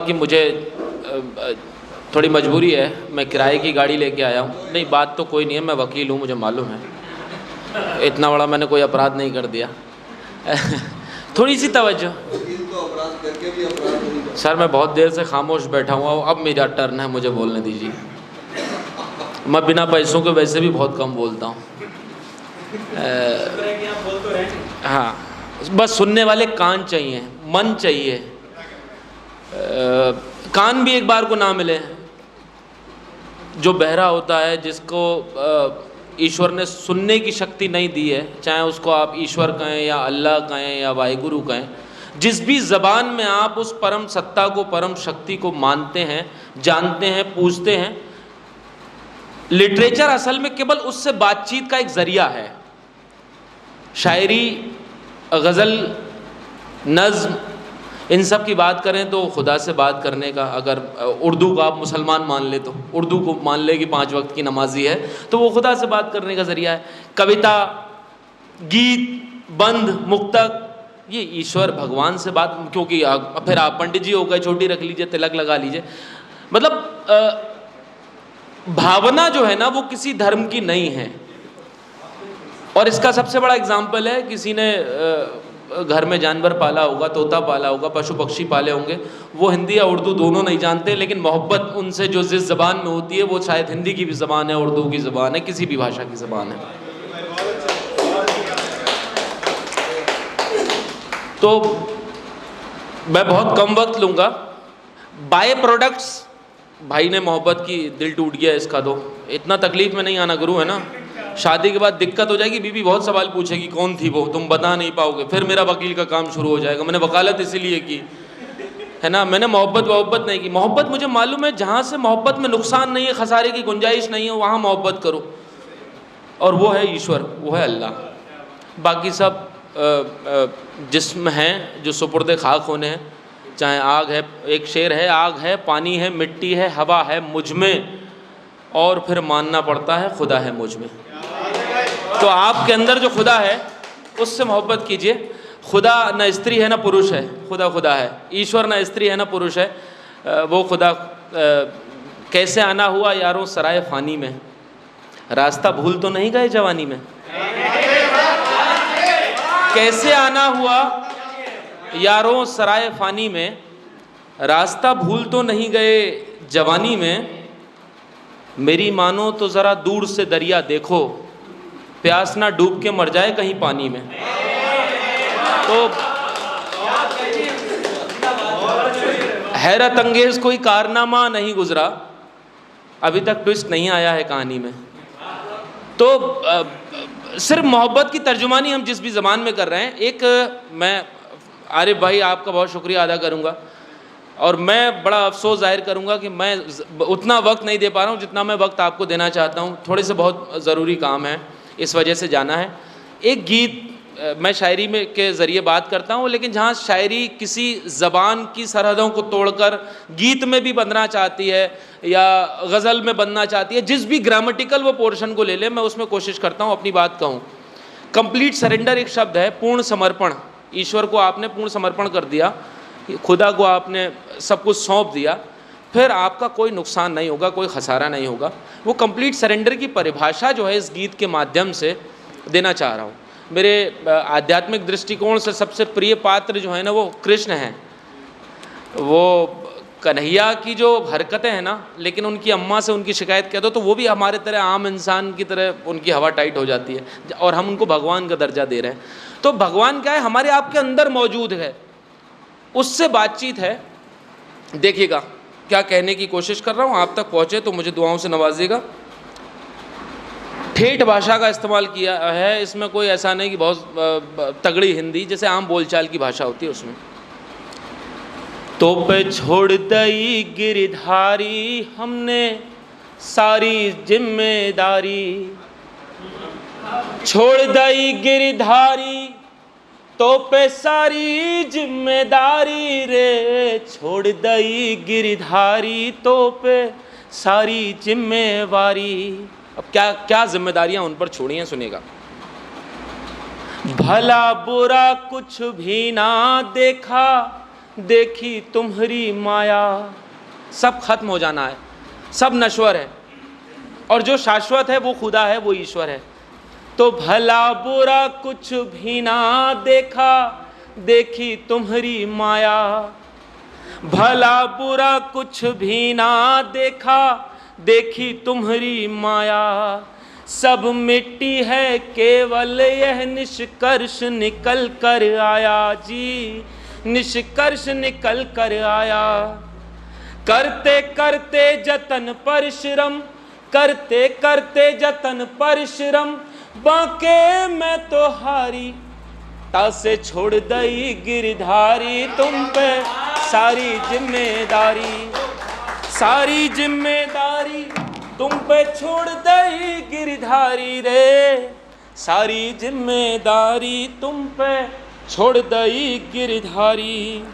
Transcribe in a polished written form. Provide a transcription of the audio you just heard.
कि मुझे थोड़ी मजबूरी है, मैं किराए की गाड़ी लेके आया हूँ। नहीं, बात तो कोई नहीं है, मैं वकील हूँ, मुझे मालूम है, इतना बड़ा मैंने कोई अपराध नहीं कर दिया। थोड़ी सी तवज्जो। वकील तो अपराध करके भी अपराध नहीं करता। सर मैं बहुत देर से खामोश बैठा हुआ हूँ, अब मेरा टर्न है, मुझे बोलने दीजिए। मैं बिना पैसों के वैसे भी बहुत कम बोलता हूँ। हाँ, बस सुनने वाले कान चाहिए, मन चाहिए। कान भी एक बार को ना मिले। जो बहरा होता है, जिसको ईश्वर ने सुनने की शक्ति नहीं दी है, चाहे उसको आप ईश्वर कहें या अल्लाह कहें या वाहिगुरु कहें, जिस भी ज़बान में आप उस परम सत्ता को, परम शक्ति को मानते हैं, जानते हैं, पूजते हैं, लिटरेचर असल में केवल उससे बातचीत का एक ज़रिया है। शायरी, गज़ल, नज़्म, इन सब की बात करें तो खुदा से बात करने का, अगर उर्दू को आप मुसलमान मान ले तो उर्दू को मान ले कि 5 वक्त की नमाजी है, तो वो खुदा से बात करने का ज़रिया है। कविता, गीत, बंद, मुक्तक, ये ईश्वर भगवान से बात, क्योंकि फिर आप पंडित जी हो गए, चोटी रख लीजिए, तिलक लगा लीजिए, मतलब भावना जो है ना वो किसी धर्म की नहीं है। और इसका सबसे बड़ा एग्जाम्पल है, किसी ने घर में जानवर पाला होगा, तोता पाला होगा, पशु पक्षी पाले होंगे, वो हिंदी या उर्दू दोनों नहीं जानते, लेकिन मोहब्बत उनसे जो जिस ज़बान में होती है, वो शायद हिंदी की भी ज़बान है, उर्दू की ज़बान है, किसी भी भाषा की ज़बान है। तो मैं बहुत कम वक्त लूँगा। बाय प्रोडक्ट्स, भाई ने मोहब्बत की, दिल टूट गया इसका, तो इतना तकलीफ़ में नहीं आना गुरु, है ना। शादी के बाद दिक्कत हो जाएगी, बीवी बहुत सवाल पूछेगी, कौन थी वो, तुम बता नहीं पाओगे, फिर मेरा वकील का काम शुरू हो जाएगा। मैंने वकालत इसीलिए की, है ना, मैंने मोहब्बत नहीं की। मोहब्बत मुझे मालूम है, जहाँ से मोहब्बत में नुकसान नहीं है, खसारे की गुंजाइश नहीं है, वहाँ मोहब्बत करो, और वो है ईश्वर, वो है अल्लाह। बाकी सब जिस्म हैं जो सुपुर्द खाक होने हैं, चाहे आग है, एक शेर है, आग है, पानी है, मिट्टी है, हवा है, मुझ में, और फिर मानना पड़ता है खुदा है मुझ में। तो आपके अंदर जो खुदा है उससे मोहब्बत कीजिए। खुदा न स्त्री है न पुरुष है, खुदा खुदा है। ईश्वर न स्त्री है न पुरुष है, वो खुदा कैसे आना हुआ यारों सराय फ़ानी में, रास्ता भूल तो नहीं गए जवानी में। कैसे आना हुआ यारों सराय फ़ानी में, रास्ता भूल तो नहीं गए जवानी में। मेरी मानो तो ज़रा दूर से दरिया देखो, प्यास ना डूब के मर जाए कहीं पानी में। तो हैरत अंगेज कोई कारनामा नहीं गुजरा, अभी तक ट्विस्ट नहीं आया है कहानी में। तो सिर्फ मोहब्बत की तर्जुमानी हम जिस भी ज़बान में कर रहे हैं, एक मैं आरिफ भाई आपका बहुत शुक्रिया अदा करूँगा, और मैं बड़ा अफसोस जाहिर करूँगा कि मैं उतना वक्त नहीं दे पा रहा हूँ जितना मैं वक्त आपको देना चाहता हूँ। थोड़े से बहुत ज़रूरी काम है, इस वजह से जाना है। एक गीत, मैं शायरी में के ज़रिए बात करता हूँ, लेकिन जहाँ शायरी किसी ज़बान की सरहदों को तोड़कर गीत में भी बनना चाहती है या गज़ल में बनना चाहती है, जिस भी ग्रामेटिकल वो पोर्शन को ले ले, मैं उसमें कोशिश करता हूँ अपनी बात कहूँ। कंप्लीट सरेंडर एक शब्द है, पूर्ण समर्पण। ईश्वर को आपने पूर्ण समर्पण कर दिया, खुदा को आपने सब कुछ सौंप दिया, फिर आपका कोई नुकसान नहीं होगा, कोई खसारा नहीं होगा। वो कंप्लीट सरेंडर की परिभाषा जो है इस गीत के माध्यम से देना चाह रहा हूँ। मेरे आध्यात्मिक दृष्टिकोण से सबसे प्रिय पात्र जो है ना वो कृष्ण हैं। वो कन्हैया की जो हरकतें हैं ना, लेकिन उनकी अम्मा से उनकी शिकायत कह दो तो वो भी हमारे तरह आम इंसान की तरह उनकी हवा टाइट हो जाती है, और हम उनको भगवान का दर्जा दे रहे हैं। तो भगवान क्या है, हमारे आपके अंदर मौजूद है, उससे बातचीत है। देखिएगा क्या कहने की कोशिश कर रहा हूँ, आप तक पहुँचे तो मुझे दुआओं से नवाजिएगा। ठेठ भाषा का इस्तेमाल किया है इसमें, कोई ऐसा नहीं कि बहुत तगड़ी हिंदी, जैसे आम बोलचाल की भाषा होती है उसमें। तो पे छोड़ दई गिरधारी हमने सारी जिम्मेदारी, छोड़ दई गिरधारी तो पे सारी जिम्मेदारी रे, छोड़ दई गिरधारी तो पे सारी जिम्मेवारी। अब क्या क्या जिम्मेदारियां उन पर छोड़ी हैं, सुनिएगा। भला बुरा कुछ भी ना देखा, देखी तुम्हारी माया। सब खत्म हो जाना है, सब नश्वर है, और जो शाश्वत है वो खुदा है, वो ईश्वर है। तो भला बुरा कुछ भी ना देखा, देखी तुम्हारी माया। भला बुरा कुछ भी ना देखा, देखी तुम्हारी माया। सब मिट्टी है, केवल यह निष्कर्ष निकल कर आया जी, निष्कर्ष निकल कर आया। करते करते जतन परिश्रम, करते करते जतन परिश्रम, बाके मैं तो हारी। तासे छोड़ दई गिरधारी, तुम पे सारी जिम्मेदारी, सारी जिम्मेदारी तुम पे छोड़ दई गिरधारी रे। सारी जिम्मेदारी तुम पे छोड़ दई गिरधारी।